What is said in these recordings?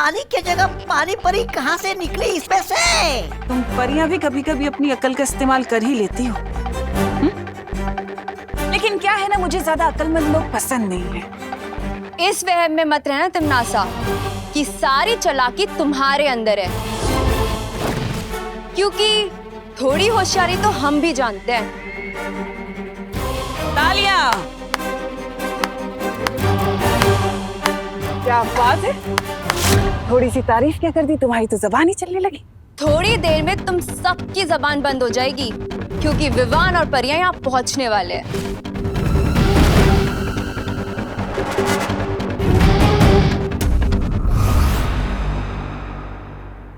पानी की जगह पानी परी कहाँ से निकली इसमें से? तुम परियां भी कभी कभी अपनी अकल का इस्तेमाल कर ही लेती हो। लेकिन क्या है ना, मुझे ज्यादा अक्लमंद लोग पसंद नहीं है। इस वहम में मत रहना तिमनासा कि सारी चालाकी तुम्हारे अंदर है, क्योंकि थोड़ी होशियारी तो हम भी जानते हैं। तालियां! क्या बात है, थोड़ी सी तारीफ क्या कर दी, तुम्हारी तो जबान ही चलने लगी। थोड़ी देर में तुम सबकी जबान बंद हो जाएगी, क्योंकि विवान और परियां यहाँ पहुंचने वाले हैं।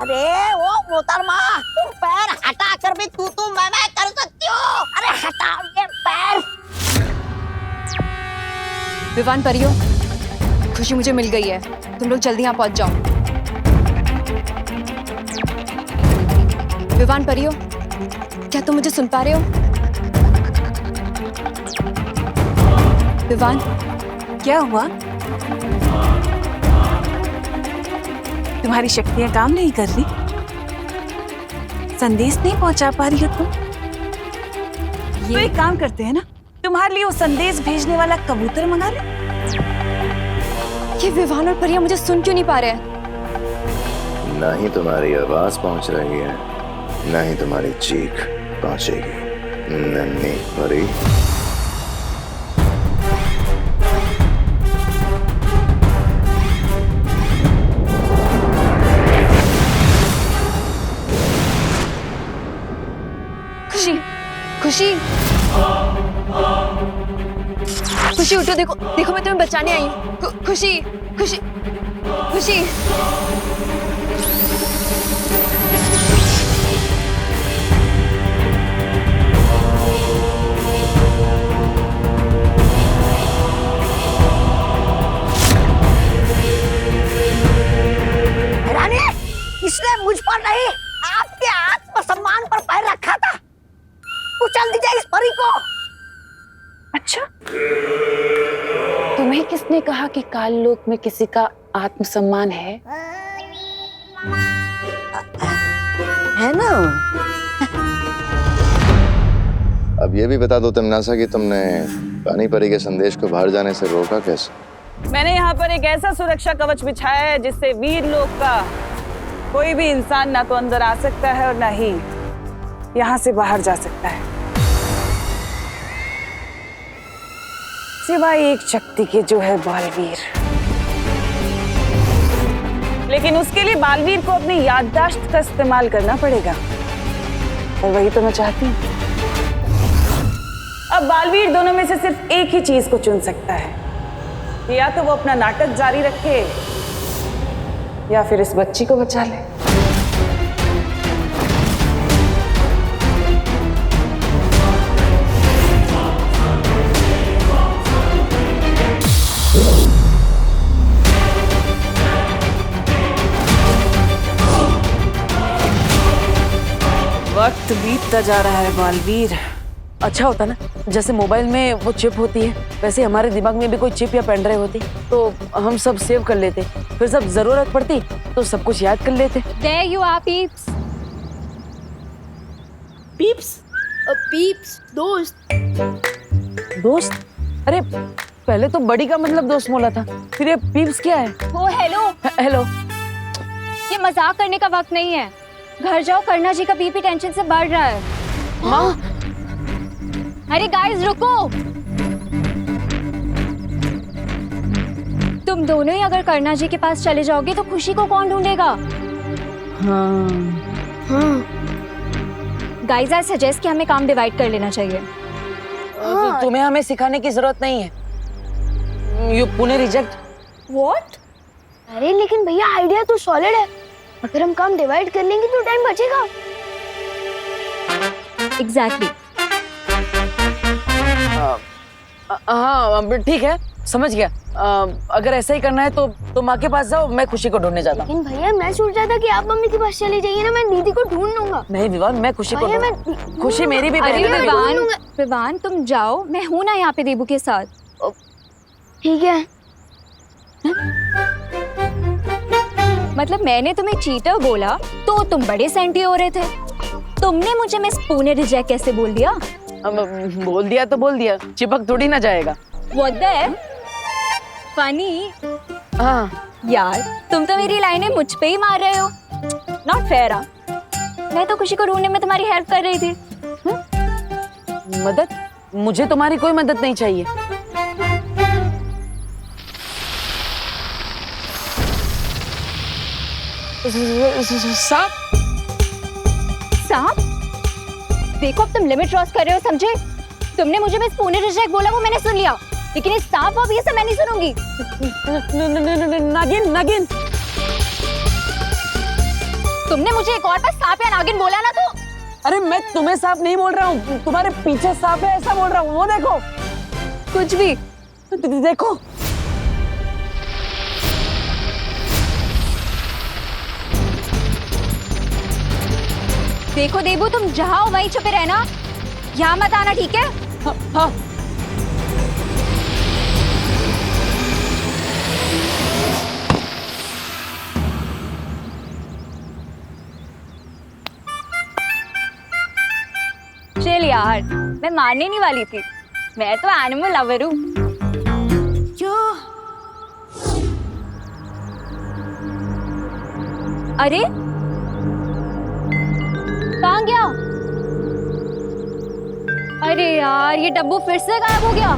अरे वो मोहतरमा, तुम पैर हटा कर भी तू मैं कर सकती हो। अरे हटाओ ये पैर। विवान परियों, खुशी मुझे मिल गई है, तुम लोग जल्दी यहाँ पहुंच जाओ। विवान परियों, क्या तुम मुझे सुन पा रहे हो? विवान, क्या हुआ? तुम्हारी शक्तियां काम नहीं कर रही? संदेश नहीं पहुंचा पा रही हो तुम? तो एक काम करते हैं ना, तुम्हारे लिए वो संदेश भेजने वाला कबूतर मंगा ले। ये विवान और परियां मुझे सुन क्यों नहीं पा रहे हैं? ना ही तुम्हारी आवाज पहुंच रही है, ना ही तुम्हारी चीख पहुंचेगी। नन्ही परी, खुशी, खुशी, खुशी उठो, देखो देखो मैं तुम्हें बचाने आई हूँ। खुशी, खुशी, खुशी। रानी, इसने मुझ पर नहीं आपके आत्मसम्मान पर पैर रखा था। कुचल दीजिए इस परी को। अच्छा, तुम्हें किसने कहा कि काल लोक में किसी का आत्मसम्मान है ना? अब ये भी बता दो तिमनासा कि तुमने पानी परी के संदेश को बाहर जाने से रोका कैसे? मैंने यहाँ पर एक ऐसा सुरक्षा कवच बिछाया है जिससे वीर लोक का कोई भी इंसान ना तो अंदर आ सकता है और ना ही यहाँ से बाहर जा सकता है, सिवाय एक शक्ति के जो है बालवीर। लेकिन उसके लिए बालवीर को अपनी याददाश्त का इस्तेमाल करना पड़ेगा, और वही तो मैं चाहती हूँ। अब बालवीर दोनों में से सिर्फ एक ही चीज को चुन सकता है, या तो वो अपना नाटक जारी रखे या फिर इस बच्ची को बचा ले। वक्त बीतता जा रहा है बालवीर। अच्छा होता ना, जैसे मोबाइल में वो चिप होती है, वैसे हमारे दिमाग में भी कोई चिप या पेन ड्राइव होती, तो हम सब सेव कर लेते, फिर जब जरूरत पड़ती तो सब कुछ याद कर लेते। There you are, peeps. Peeps? Peeps, दोस्त। दोस्त? अरे पहले तो बड़ी का मतलब दोस्त बोला था, फिर ये पीप्स क्या है? ओ हेलो, हेलो। ये मजाक करने का वक्त नहीं है। घर जाओ, करना जी का बीपी टेंशन से बढ़ रहा है। माँ, अरे गाइस रुको, तुम दोनों ही अगर करना जी के पास चले जाओगे तो खुशी को कौन ढूंढेगा? हाँ। गाइस आई सजेस्ट कि हमें काम डिवाइड कर लेना चाहिए। तो तुम्हें हमें सिखाने की जरूरत नहीं है, यू पुणे रिजेक्ट। व्हाट? अरे लेकिन भैया आइडिया तो सॉलिड है, अगर हम काम डिवाइड कर लेंगे तो टाइम बचेगा। एग्जैक्टली। हाँ ठीक है, समझ गया। अगर ऐसा ही करना है तो माँ के पास जाओ, मैं खुशी को ढूंढने जाता हूँ। लेकिन भैया मैं सोच रहा था कि आप मम्मी के पास चले जाइए ना, मैं दीदी को ढूंढ लूंगा। नहीं विवान, मैं खुशी को भैया खुशी मेरी भी बहन अरे है। विवान तुम जाओ, मैं हूं ना यहाँ पे देबू के साथ। ठीक है। मतलब मैंने तुम्हें चीटर बोला तो तुम बड़े सेंटी हो रहे थे। तुमने मुझे मिस पुणे रिजेक्ट कैसे बोल दिया? बोल दिया तो बोल दिया, चिपक थोड़ी ना जाएगा। What the hell? Funny? हाँ यार तुम तो मेरी लाइनें मुझ पे ही मार रहे हो। Not fair हाँ। मैं तो खुशी को ढूंढने में तुम्हारी हेल्प कर रही थी। मदद? मुझे तुम्हारी कोई मदद नहीं चाहिए। सांप? सांप? देखो अब तुम लिमिट क्रॉस कर रहे हो, समझे? तुमने मुझे मिस पुणे रिजेक्ट बोला, वो मैंने सुन लिया, लेकिन इस सांप वाप ये सब मैं नहीं सुनूंगी। नागिन नागिन। तुमने मुझे एक और बार सांप या नागिन बोला ना तो। अरे मैं तुम्हें सांप नहीं बोल रहा हूँ, तुम्हारे पीछे सांप है ऐसा बोल रहा हूँ। वो देखो। कुछ भी। देखो। देखो देबू, तुम जहाँ हो वहीं छुपे रहना, यहाँ मत आना, ठीक है? हाँ। चल यार, मैं मारने नहीं वाली थी, मैं तो एनिमल लवर हूँ। अरे कहाँ गया? अरे यार ये डब्बू फिर से गायब हो गया।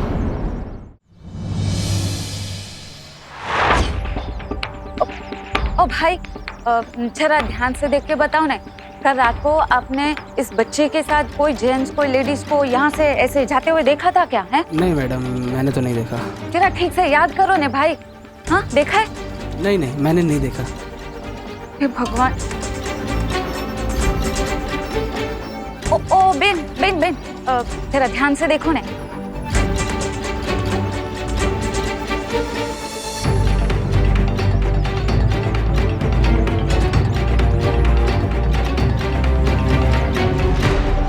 ओ भाई, जरा ध्यान से देख के बताओ ना, कल रात को आपने इस बच्चे के साथ कोई जेंट्स कोई लेडीज को यहाँ से ऐसे जाते हुए देखा था क्या है? नहीं मैडम, मैंने तो नहीं देखा। जरा ठीक से याद करो ने भाई। हाँ देखा है? नहीं नहीं, मैंने नहीं देखा। हे भगवान। ओ बेन बेन बेन, जरा ध्यान से देखो ने।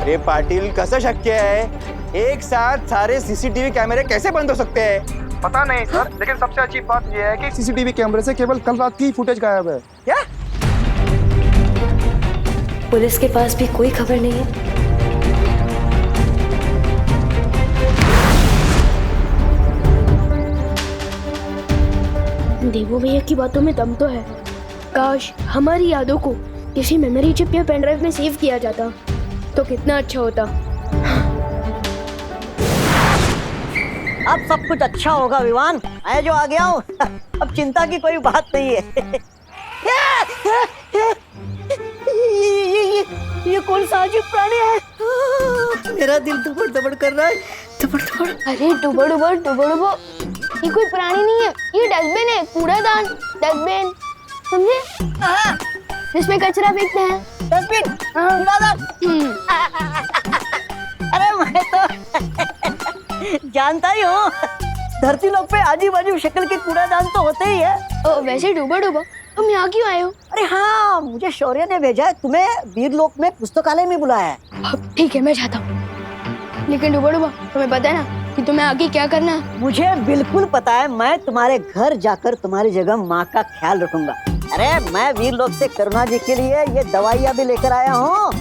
अरे पाटिल, कसं शक्य है? एक साथ सारे सीसीटीवी कैमरे कैसे बंद हो सकते हैं? पता नहीं सर, लेकिन सबसे अच्छी बात यह है कि सीसीटीवी कैमरे से केवल कल रात की फुटेज गायब है। क्या? पुलिस के पास भी कोई खबर नहीं है। देवो भैया की बातों में दम तो है। काश हमारी यादों को किसी मेमोरी चिप या पेन ड्राइव में सेव किया जाता तो कितना अच्छा होता। अब सब कुछ अच्छा होगा विवान, मैं जो आ गया हूँ। अब चिंता की कोई बात नहीं है। ये कौन सा अजीब प्राणी है? मेरा दिल धड़बड़ धड़बड़ कर रहा है, धड़बड़ धड़बड़। अरे डुबो डुबो डुबो डुबो, ये कोई प्राणी नहीं है, ये डस्टबिन है, कूड़ादान डस्टबिन, समझे? इसमें कचरा फेंकते हैं। डस्टबिन, कूड़ादान। अरे मैं तो जानता ही हूँ, धरती लोक पे अजीब अजीब शक्ल के कूड़ादान तो होते ही है। वैसे डुबो डुबो, तुम यहाँ क्यों आए हो? अरे हाँ, मुझे शौर्य ने भेजा है, तुम्हें वीरलोक में पुस्तकालय में बुलाया है। ठीक है, मैं जाता हूँ, लेकिन डुबो डुबो तुम्हें पता है ना कि तुम्हें आगे क्या करना है? मुझे बिल्कुल पता है, मैं तुम्हारे घर जाकर तुम्हारी जगह माँ का ख्याल रखूंगा। अरे मैं वीरलोक से करुणा जी के लिए ये दवाइयाँ भी लेकर आया हूँ,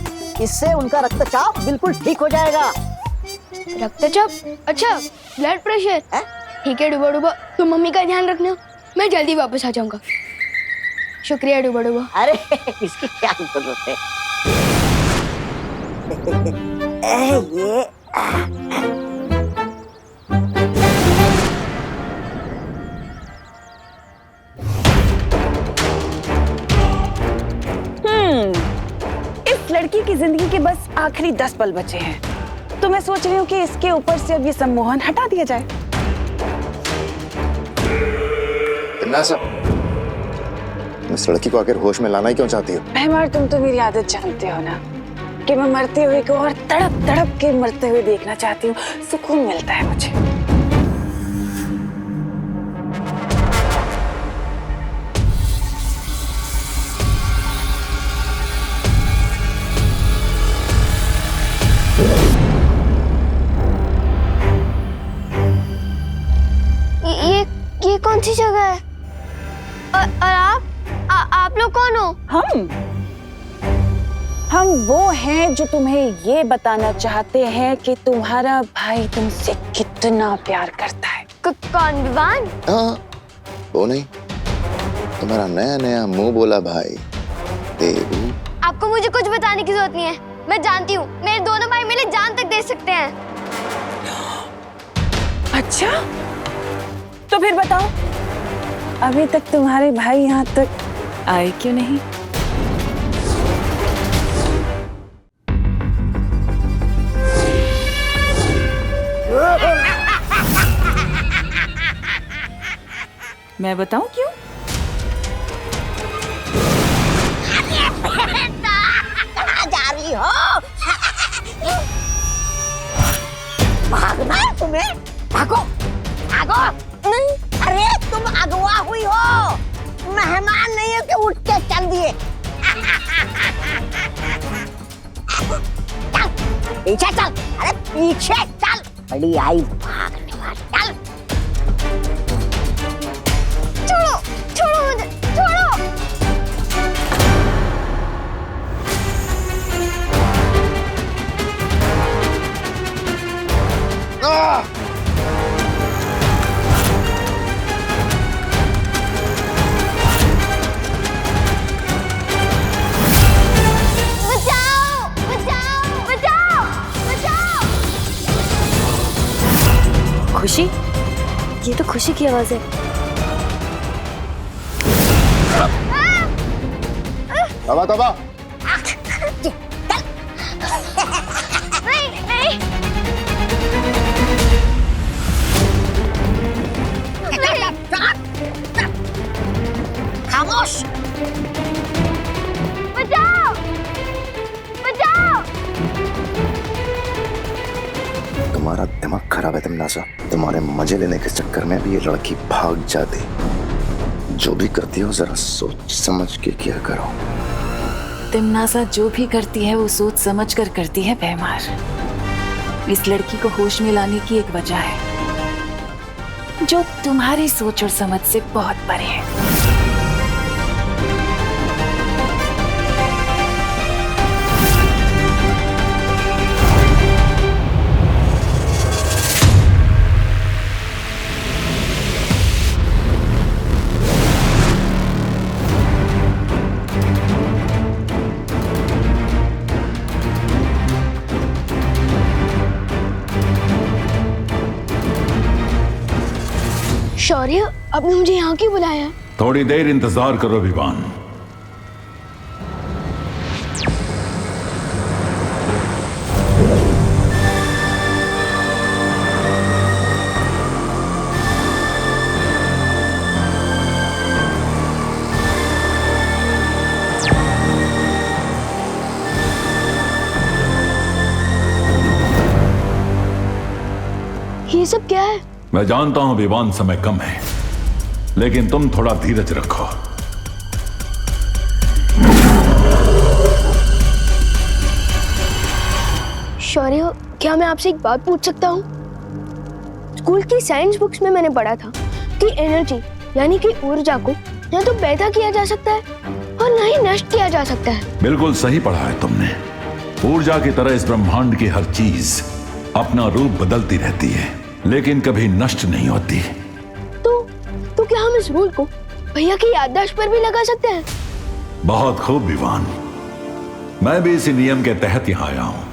इससे उनका रक्तचाप बिल्कुल ठीक हो जाएगा। रक्तचाप? अच्छा, ब्लड प्रेशर। ठीक है डुबो डुबो, तुम मम्मी का ध्यान रखना, मैं जल्दी वापस आ जाऊंगा। शुक्रिया डुबो डुबो। अरे इसकी क्या जरूरत है? ये इस लड़की की जिंदगी के बस आखिरी 10 पल बचे हैं, तो मैं सोच रही हूँ कि इसके ऊपर से अब ये सम्मोहन हटा दिया जाए। इस लड़की को आखिर होश में लाना ही क्यों चाहती हो? मेहमान, तुम तो मेरी आदत जानते हो ना कि मैं मरते हुए को और तड़प तड़प के मरते हुए देखना चाहती हूँ, सुकून मिलता है मुझे। ये कौन सी जगह है? और आप लोग कौन हो? हम वो हैं जो तुम्हें ये बताना चाहते हैं कि तुम्हारा भाई तुमसे कितना प्यार करता है। कौन? विवान? हाँ, वो नहीं, तुम्हारा नया नया मुंह बोला भाई देवू। आपको मुझे कुछ बताने की जरूरत नहीं है, मैं जानती हूँ मेरे दोनों भाई मेरे जान तक दे सकते हैं। अच्छा, तो फिर बताओ, अभी तक तुम्हारे भाई यहाँ तक आए क्यों नहीं? मैं बताऊं क्यों? कहाँ जा रही हो? भागना है तुम्हें? भागो, भागो। नहीं, अरे तुम अगवा हुई हो, मेहमान नहीं हो कि उठ के चल दिए। चल, पीछे चल, अरे पीछे चल, बड़ी आई भागने वाली, चल। छोड़ो, छोड़ो मुझे, छोड़ो। बचाओ, बचाओ, बचाओ, बचाओ। खुशी, ये तो खुशी की आवाज है। तबा तबा। नहीं, नहीं। खामोश। बचाओ, बचाओ। तुम्हारा दिमाग खराब है तिमनासा। तुम्हारे मजे लेने के चक्कर में भी ये लड़की भाग जाती। जो भी करती हो जरा सोच समझ के किया करो। तिमनासा जो भी करती है वो सोच समझ कर करती है भैमार। इस लड़की को होश में लाने की एक वजह है जो तुम्हारी सोच और समझ से बहुत परे है। शौर्य, आपने मुझे यहाँ क्यों बुलाया? थोड़ी देर इंतजार करो विवान। ये सब क्या है? मैं जानता हूं विवान समय कम है, लेकिन तुम थोड़ा धीरज रखो। शौर्य, क्या मैं आपसे एक बात पूछ सकता हूँ? स्कूल की साइंस बुक्स में मैंने पढ़ा था कि एनर्जी यानी कि ऊर्जा को न तो पैदा किया जा सकता है और न ही नष्ट किया जा सकता है। बिल्कुल सही पढ़ा है तुमने। ऊर्जा की तरह इस ब्रह्मांड की हर चीज अपना रूप बदलती रहती है, लेकिन कभी नष्ट नहीं होती। तो क्या हम इस रूल को भैया की याददाश्त पर भी लगा सकते हैं? बहुत खूब विवान, मैं भी इसी नियम के तहत यहाँ आया हूं।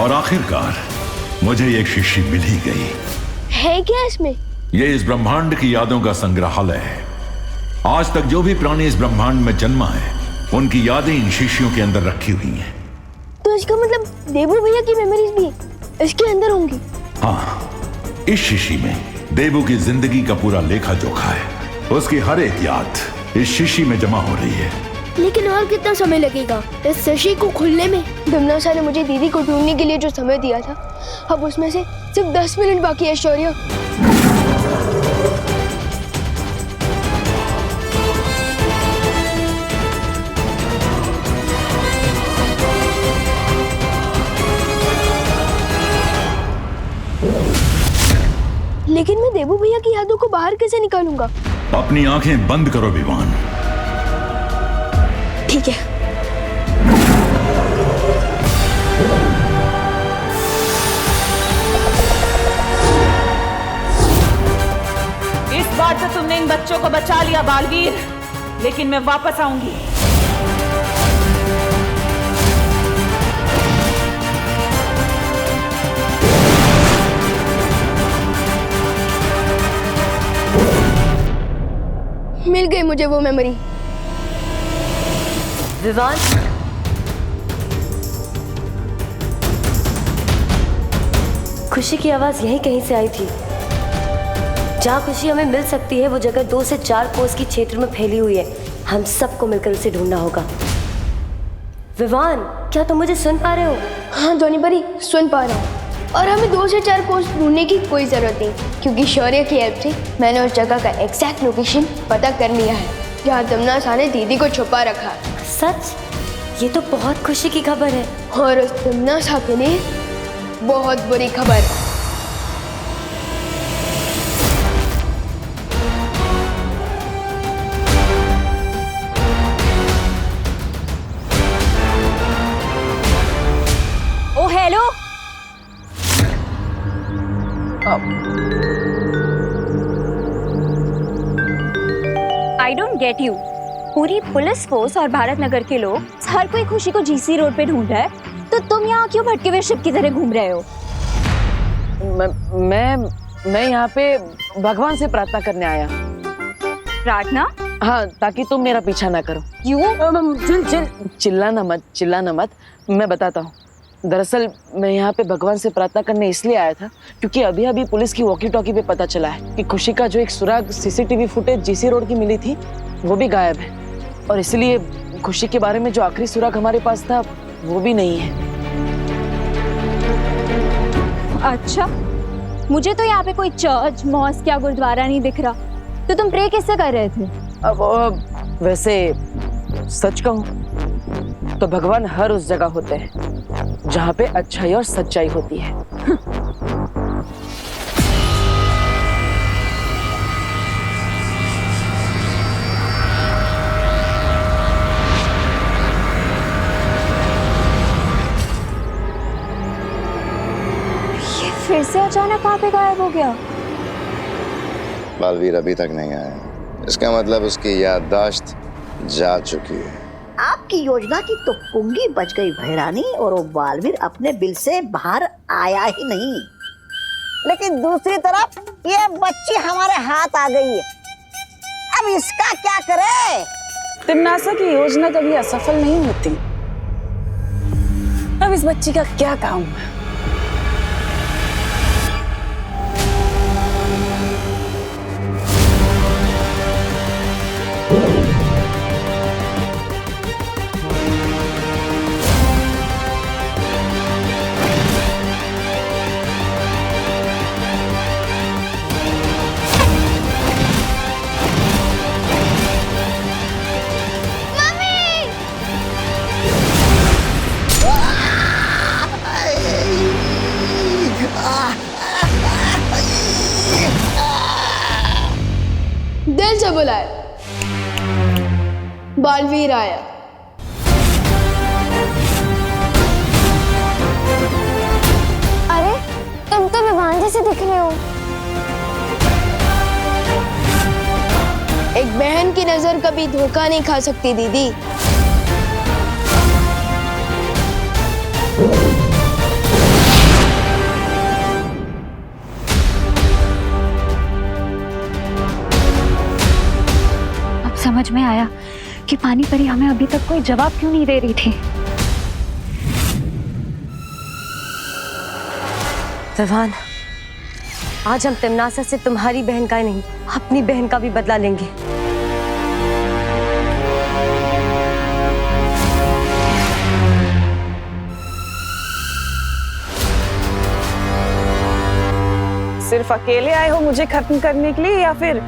और आखिरकार मुझे एक शीशी मिल ही गई। है क्या इसमें? ये इस ब्रह्मांड की यादों का संग्रहालय है। आज तक जो भी प्राणी इस ब्रह्मांड में जन्मा है, उनकी यादें इन शीशियों के अंदर रखी हुई हैं। तो इसका मतलब देवू भैया की मेमोरीज भी इसके अंदर होंगी? हाँ, इस शीशी में देवू की जिंदगी का पूरा लेखा जोखा है। उसकी हर एक याद इस शीशी में जमा हो रही है। लेकिन और कितना समय लगेगा इस शीशी को खुलने में? दमनासा ने मुझे दीदी को ढूंढने के लिए जो समय दिया था, अब उसमें से सिर्फ 10 मिनट बाकी है। शौर्य, लेकिन मैं देबू भैया की यादों को बाहर कैसे निकालूंगा? अपनी आंखें बंद करो विवान। ठीक है। इस बार तो तुमने इन बच्चों को बचा लिया बालवीर, लेकिन मैं वापस आऊंगी। मिल गई मुझे वो मेमोरी। विवान, खुशी की आवाज यहीं कहीं से आई थी। जहाँ खुशी हमें मिल सकती है वो जगह 2 से 4 कोस की क्षेत्र में फैली हुई है। हम सबको मिलकर उसे ढूंढना होगा। विवान, क्या तुम मुझे सुन पा रहे हो? हाँ ध्वनि परी, सुन पा रहा हूँ। और हमें 2 से 4 कोस ढूंढने की कोई जरूरत नहीं, क्योंकि शौर्य की हेल्प से मैंने उस जगह का एग्जैक्ट लोकेशन पता कर लिया है जहाँ तमन्ना ने दीदी को छुपा रखा है। सच? ये तो बहुत खुशी की खबर है। और उस तमन्ना के लिए बहुत बुरी खबर। Oh hello, I don't get you. पूरी पुलिस फोर्स और भारत नगर के लोग, हर कोई खुशी को जीसी रोड पे ढूंढ रहा है, तो तुम यहाँ क्यों भटके हुए शिप की तरह घूम रहे हो? मैं यहाँ पे भगवान से प्रार्थना करने आया। प्रार्थना? हाँ, ताकि तुम मेरा पीछा ना करो। क्यों? चिल्लाना मत, मैं बताता हूँ। दरअसल मैं यहाँ पे भगवान से प्रार्थना करने इसलिए आया था क्योंकि अभी अभी पुलिस की वॉकी टॉकी पे पता चला है कि खुशी का जो एक सुराग सीसीटीवी फुटेज जीसी रोड की मिली थी वो भी गायब है, और इसलिए खुशी के बारे में जो आखिरी सुराग हमारे पास था वो भी नहीं है। अच्छा, मुझे तो यहाँ पे कोई चर्च, मॉस्क या गुरुद्वारा नहीं दिख रहा, तो तुम प्रे किससे कर रहे थे? अब वैसे सच कहूँ तो भगवान हर उस जगह होते हैं जहाँ पे अच्छाई और सच्चाई होती है। ये फिर से अचानक कहाँ पे गायब हो गया? बालवीर अभी तक नहीं आया, इसका मतलब उसकी याददाश्त जा चुकी है। आपकी योजना की तो पुंगी बच गई भैरानी, और वो बालवीर अपने बिल से बाहर आया ही नहीं। लेकिन दूसरी तरफ ये बच्ची हमारे हाथ आ गई है, अब इसका क्या करे? तिमनासा की योजना कभी असफल नहीं होती। अब इस बच्ची का क्या काम है? दिल से बुलाए, बालवीर आया। अरे, तुम तो विवान जैसे दिख रहे हो। एक बहन की नजर कभी धोखा नहीं खा सकती दीदी। समझ में आया कि पानी परी हमें अभी तक कोई जवाब क्यों नहीं दे रही थी। विवान, आज हम तिमनासा से तुम्हारी बहन का ही नहीं, अपनी बहन का भी बदला लेंगे। सिर्फ अकेले आए हो मुझे खत्म करने के लिए, या फिर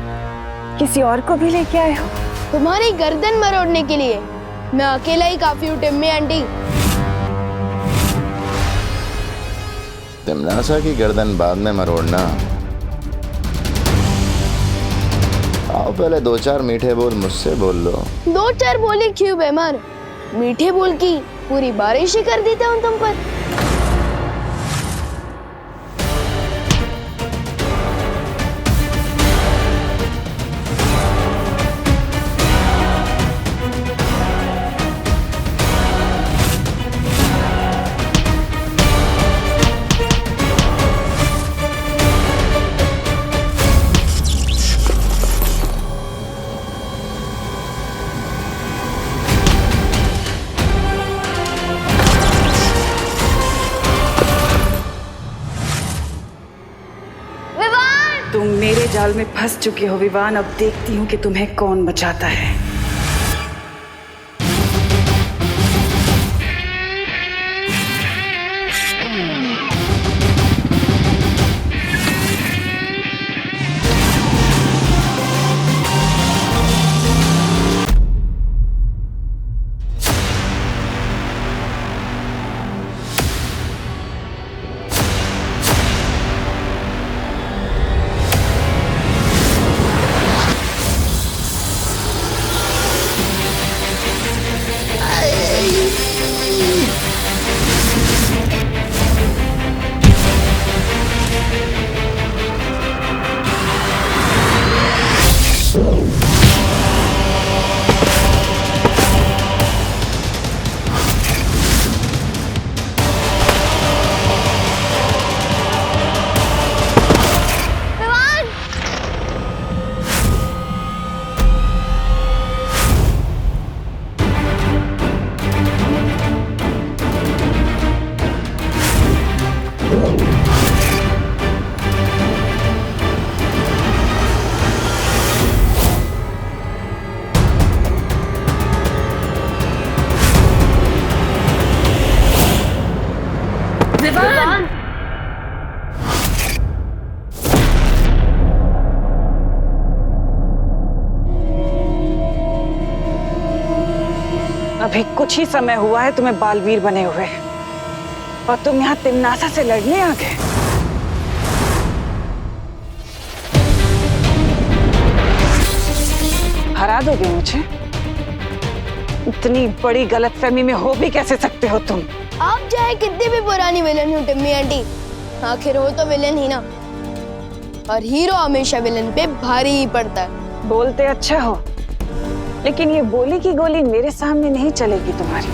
किसी और को भी लेके आए हो? तुम्हारी गर्दन मरोड़ने के लिए। मैं अकेला ही काफी हूँ टिम्मी आंटी। तिमनासा की गर्दन बाद में मरोड़ना आओ पहले 2-4 मीठे बोल मुझसे बोल लो। 2-4 बोले क्यों बेमार, मीठे बोल की पूरी बारिश ही कर देता हूँ तुम पर। तुम मेरे जाल में फंस चुके हो विवान। अब देखती हूँ कि तुम्हें कौन बचाता है। अभी कुछ ही समय हुआ है तुम्हें बालवीर बने हुए और तुम यहाँ तिमनासा से लड़ने आ गए। हरा दोगे मुझे? इतनी बड़ी गलतफहमी में हो भी कैसे सकते हो तुम? आप चाहे कितनी भी पुरानी विलन हो टिम्मी आंटी, आखिर हो तो विलन ही ना, और हीरो हमेशा विलन पे भारी ही पड़ता है। बोलते अच्छा हो, लेकिन ये बोली की गोली मेरे सामने नहीं चलेगी तुम्हारी।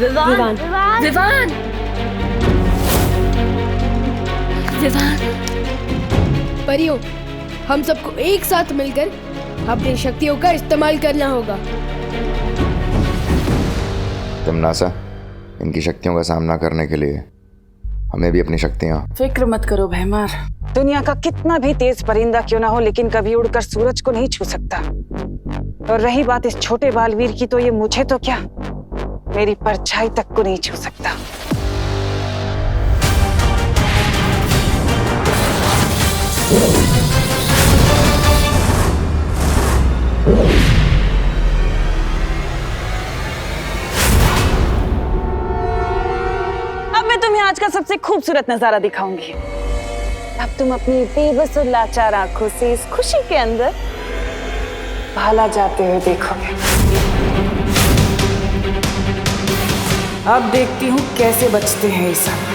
विवान, विवान, विवान, परियों, हम सबको एक साथ मिलकर अपनी शक्तियों का इस्तेमाल करना होगा। तिमनासा, इनकी शक्तियों का सामना करने के लिए हमें भी अपनी शक्तियां। फिक्र मत करो भैमार, दुनिया का कितना भी तेज परिंदा क्यों ना हो, लेकिन कभी उड़कर सूरज को नहीं छू सकता। और रही बात इस छोटे बालवीर की, तो ये मुझे तो क्या, मेरी परछाई तक को नहीं छू सकता। अब मैं तुम्हें आज का सबसे खूबसूरत नजारा दिखाऊंगी। अब तुम अपनी बेबस और लाचार आंखों से इस खुशी के अंदर भाला जाते हुए देखोगे। अब देखती हूँ कैसे बचते हैं ये सब।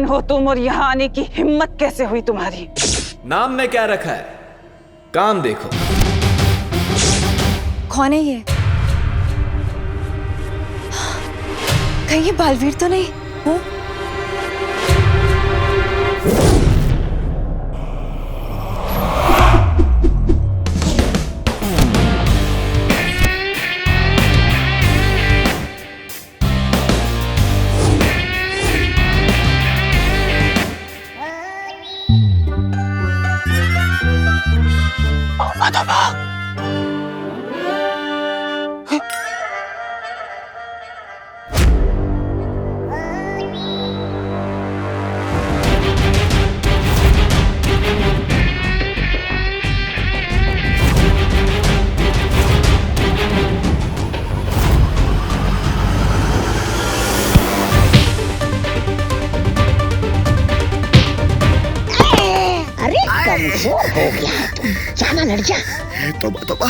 हो तुम और यहाँ आने की हिम्मत कैसे हुई तुम्हारी? नाम में क्या रखा है, काम देखो। कौन है ये? कहीं ये बालवीर तो नहीं? हाँ? कमजोर हो गया है तुम, जाना लड़ जा। तोबा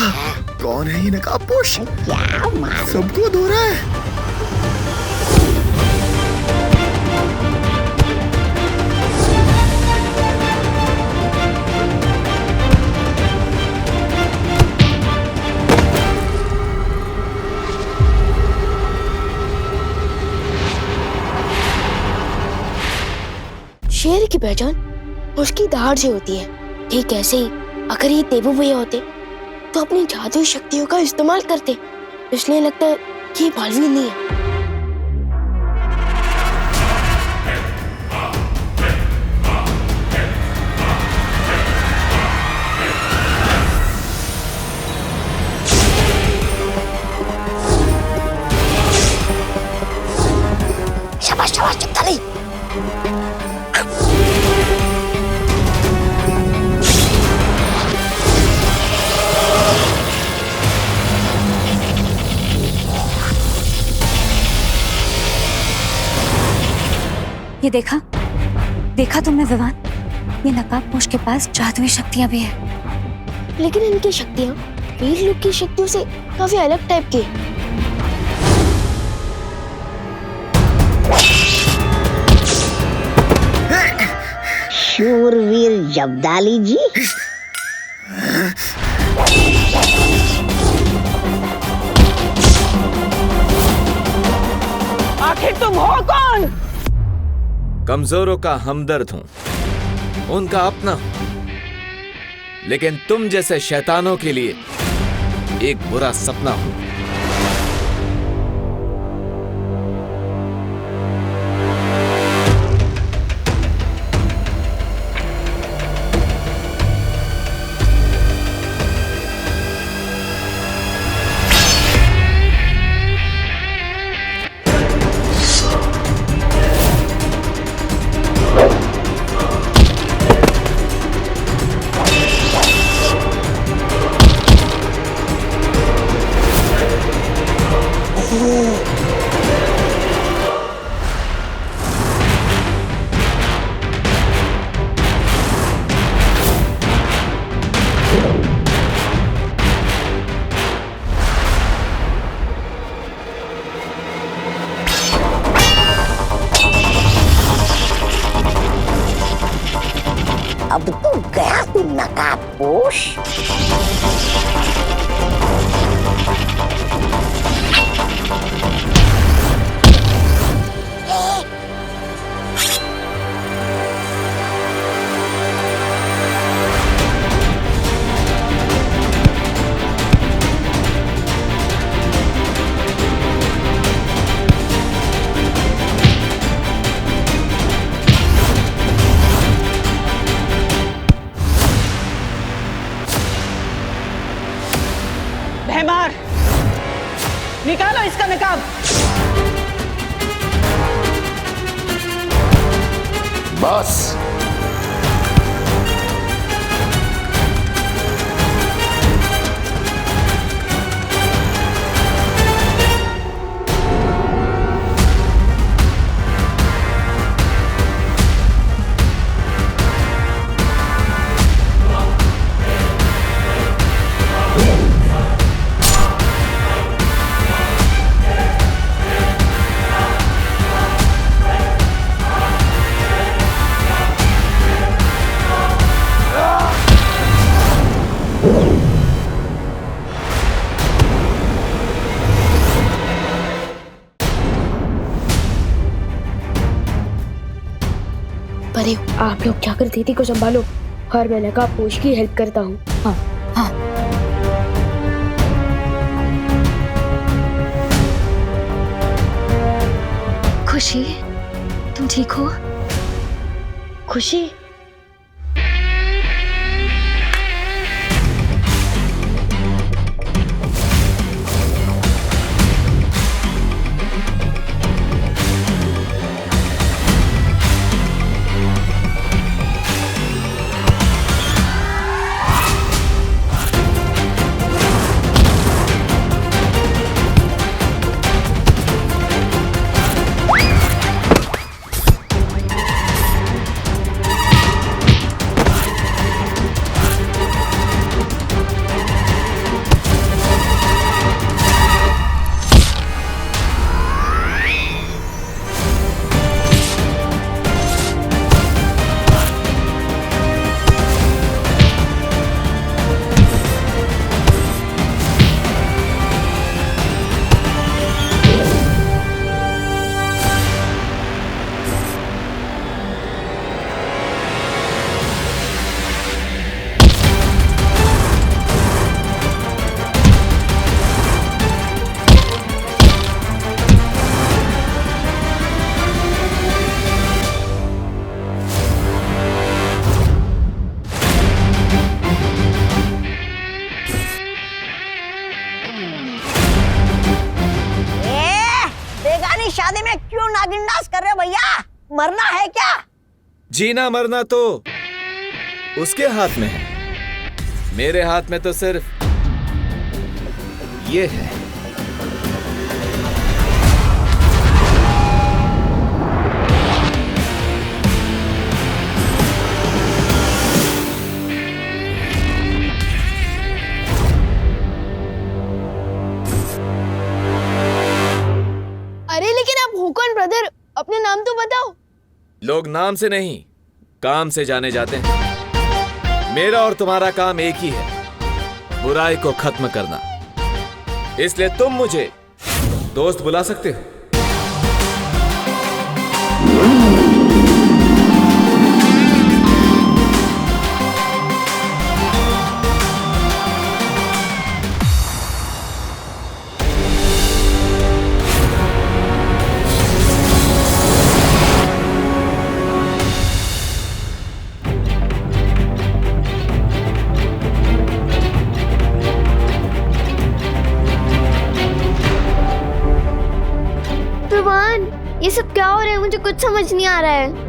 कौन है ये नकाबपोश? क्या मार सबको धो रहा है। शेर की पहचान उसकी दहाड़ से होती है। ठीक ऐसे ही अगर ये देवू भैया होते तो अपनी जादुई शक्तियों का इस्तेमाल करते, इसलिए लगता है कि ये बालवीर नहीं है। शाबाश शाबाश, चुप नहीं। ये देखा तुमने विवान? ये नकाबपोश के पास जादुई शक्तियां भी है। लेकिन इनकी शक्तियां वीर लोग की शक्तियों से काफी अलग टाइप की है। शूरवीर जब्दाली जी, आखिर तुम हो कौन? कमजोरों का हमदर्द हूं, उनका अपना हूं, लेकिन तुम जैसे शैतानों के लिए एक बुरा सपना हूं। अब तो गया तू नकाबपोश। भैमार, निकालो इसका नकाब। बस परे आप लोग जाकर दीदी को संभालो और मैं नकाब पोश की हेल्प करता हूँ। हाँ हाँ। खुशी, तुम ठीक हो? खुशी, शादी में क्यों नागिन डांस कर रहे हो भैया? मरना है क्या? जीना मरना तो उसके हाथ में है, मेरे हाथ में तो सिर्फ ये है। अरे लेकिन आप हो कौन ब्रदर? अपने नाम तो बताओ। लोग नाम से नहीं, काम से जाने जाते हैं। मेरा और तुम्हारा काम एक ही है, बुराई को खत्म करना। इसलिए तुम मुझे दोस्त बुला सकते हो। ये सब क्या हो रहा है? मुझे कुछ समझ नहीं आ रहा है।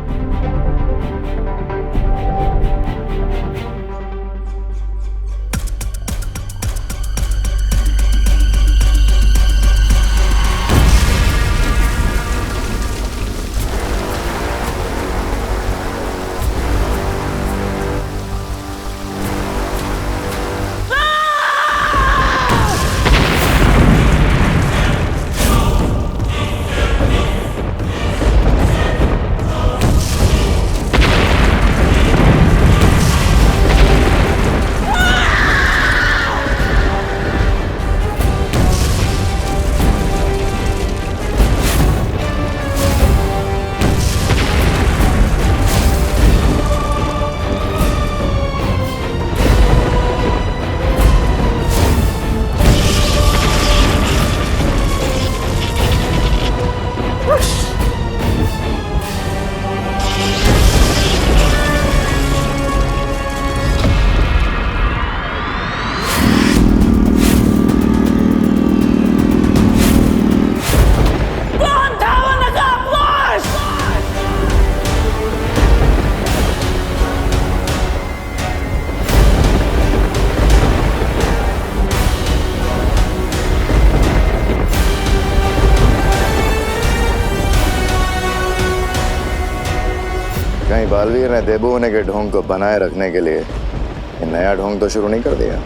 कहीं बालवीर ने देबू होने के ढोंग को बनाए रखने के लिए ये नया ढोंग तो शुरू नहीं कर दिया,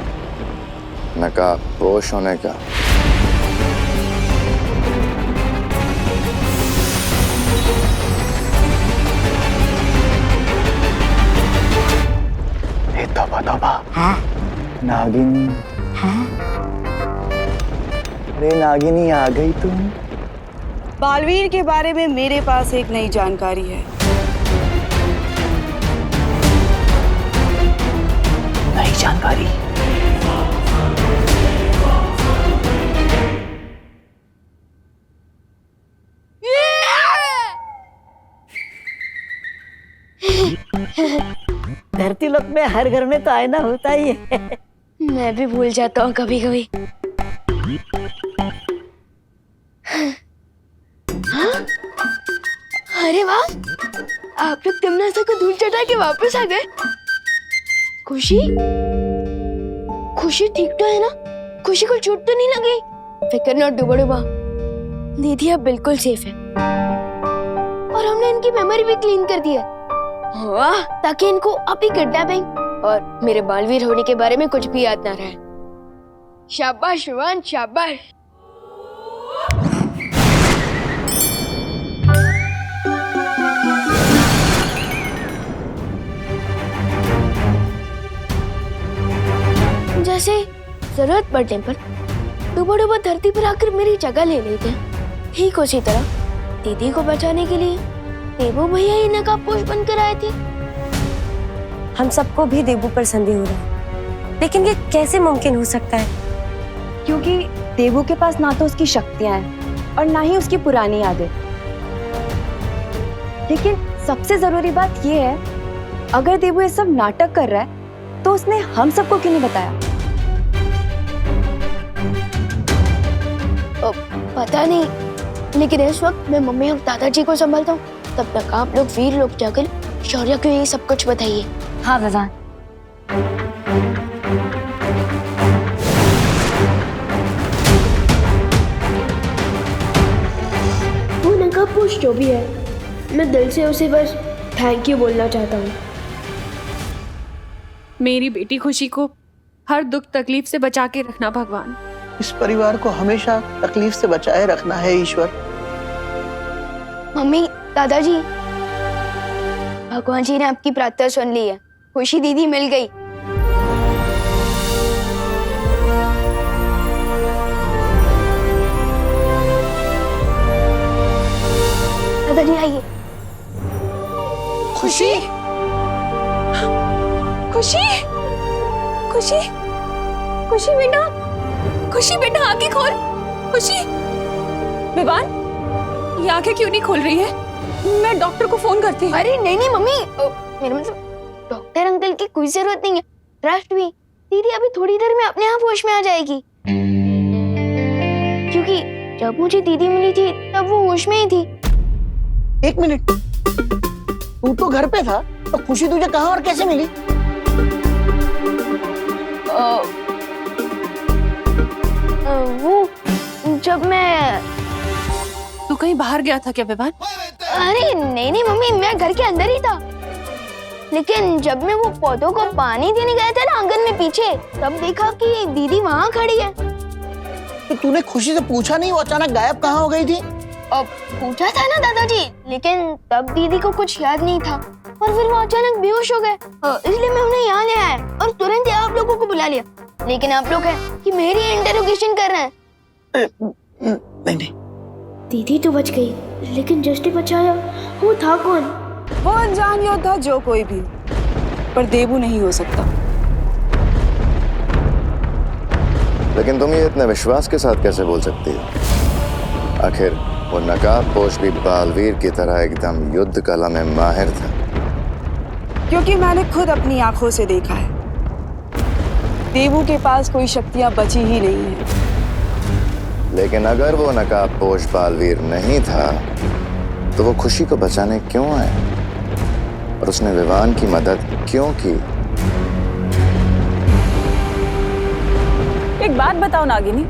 नकाब पोश होने का। तौबा तौबा। हाँ? नागिनी। हाँ? अरे नागिनी आ गई तुम। बालवीर के बारे में मेरे पास एक नई जानकारी है। नई जानकारी? धरती लोक में हर घर में तो आईना होता ही है। मैं भी भूल जाता हूँ कभी कभी। अरे वाह, आप लोग तिमनासा को धूल चटा के वापस आ गए। खुशी खुशी ठीक तो है ना? खुशी को चोट तो नहीं लगी? फिक्र न डुबा डुबा, दीदी अब बिल्कुल सेफ है। और हमने इनकी मेमोरी भी क्लीन कर दी है। वाह, ताकि इनको अभी किडनैपिंग और मेरे बालवीर होने के बारे में कुछ भी याद ना रहे। शाबाश रोहन, शाबाश। जैसे जरूरत पड़ने पर डूबा डूबा धरती पर आकर मेरी जगह ले लेते हैं, ठीक उसी तरह दीदी को बचाने के लिए देबू भैया ही नकाबपोश बनकर आए थे। हम सबको भी देबू पर संदेह हो रहा है, लेकिन ये कैसे मुमकिन हो सकता है? क्योंकि देबू के पास ना तो उसकी शक्तियां हैं और ना ही उसकी पुरानी यादें। लेकिन सबसे जरूरी बात ये है, अगर देबू ये सब नाटक कर रहा है तो उसने हम सबको क्यों नहीं बताया? पता नहीं, लेकिन इस वक्त मैं मम्मी और दादाजी को संभालता हूँ। तब तक आप लोग वीर लोग जाकर शौर्य को ये सब कुछ बताइए। हाँ विवान। वो नकाबपोश जो भी है, मैं दिल से उसे बस थैंक यू बोलना चाहता हूँ। मेरी बेटी खुशी को हर दुख तकलीफ से बचा के रखना भगवान। इस परिवार को हमेशा तकलीफ से बचाए रखना है ईश्वर। मम्मी, दादाजी, भगवान जी ने आपकी प्रार्थना सुन ली है। खुशी दीदी मिल गई। दादाजी आइए। खुशी, खुशी, खुशी, खुशी बेटा, खुशी बेटा आंखें खोल। खुशी, विवान, ये आंखें क्यों नहीं खोल रही है? मैं डॉक्टर को फोन करती हूँ। अरे नहीं नहीं मम्मी, मेरा मतलब डॉक्टर अंकल की कोई जरूरत नहीं है। ट्रस्ट भी, दीदी अभी थोड़ी देर में अपने आप होश में आ जाएगी। क्योंकि जब मुझे दीदी मिली थी तब वो होश में ही थी। एक मिनट, तू तो घर पे था, तो खुशी तुझे कहाँ और कैसे मिली? वो जब मैं तू कहीं बाहर गया था क्या विवान? अरे नहीं नहीं मम्मी, मैं घर के अंदर ही था। लेकिन जब मैं वो पौधों को पानी देने गया था ना आंगन में पीछे, तब देखा कि दीदी वहाँ खड़ी है। तो तूने खुशी से पूछा नहीं वो अचानक गायब कहाँ हो गई थी? अब पूछा था ना दादाजी, लेकिन तब दीदी को कुछ याद नहीं था और फिर वो अचानक बेहोश हो गए। इसलिए मैं उन्हें यहाँ ले आया और तुरंत ही आप लोगों को बुला लिया। लेकिन आप लोग हैं कि मेरी इंटरोगेशन कर रहे हैं। नहीं, दीदी तो बच गई, लेकिन जिसने बचाया वो था कौन? वो अनजान योद्धा जो कोई भी, पर देबू नहीं हो सकता। लेकिन तुम ये इतने विश्वास के साथ कैसे बोल सकती हो? आखिर वो नकाबपोश भी बालवीर की तरह एकदम युद्ध कला में माहिर था। क्योंकि मैंने खुद अपनी आंखों से देखा है, देबू के पास कोई शक्तियां बची ही नहीं है। लेकिन अगर वो नकाबपोश बालवीर नहीं था तो वो खुशी को बचाने क्यों आया और उसने विवान की मदद क्यों की? एक बात बताओ नागिनी,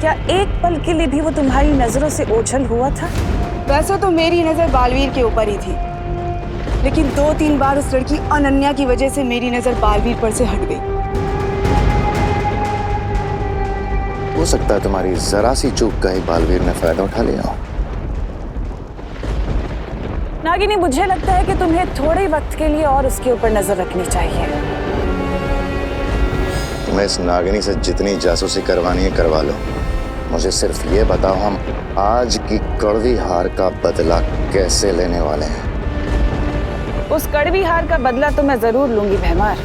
क्या एक पल के लिए भी वो तुम्हारी नजरों से ओझल हुआ था? वैसे तो मेरी नजर बालवीर के ऊपर ही थी, लेकिन 2-3 बार उस लड़की अनन्या की वजह से मेरी नजर बालवीर पर से हट गई। हो सकता है तुम्हारी जरा सी चूक का ही बालवीर ने फायदा उठा लिया हो। नागिनी, मुझे लगता है कि तुम्हें थोड़े वक्त के लिए और उसके ऊपर नजर रखनी चाहिए। तुम्हें इस नागिनी से जितनी जासूसी करवानी है करवा लो। मुझे सिर्फ ये बताओ, हम आज की कड़वी हार का बदला कैसे लेने वाले हैं? उस कड़वी हार का बदला तो मैं जरूर लूंगी भैमार,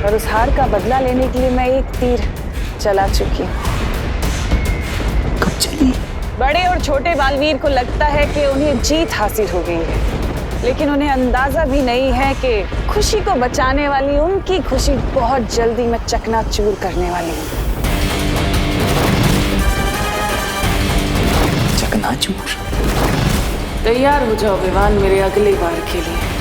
पर उस हार का बदला लेने के लिए मैं एक तीर चला चुकी हूँ। कब चली? बड़े और छोटे बालवीर को लगता है कि उन्हें जीत हासिल हो गई है, लेकिन उन्हें अंदाजा भी नहीं है कि खुशी को बचाने वाली उनकी खुशी बहुत जल्दी मैं चकनाचूर करने वाली हूँ। चकनाचूर? तैयार हो जाओ विवान मेरे अगले वार के लिए।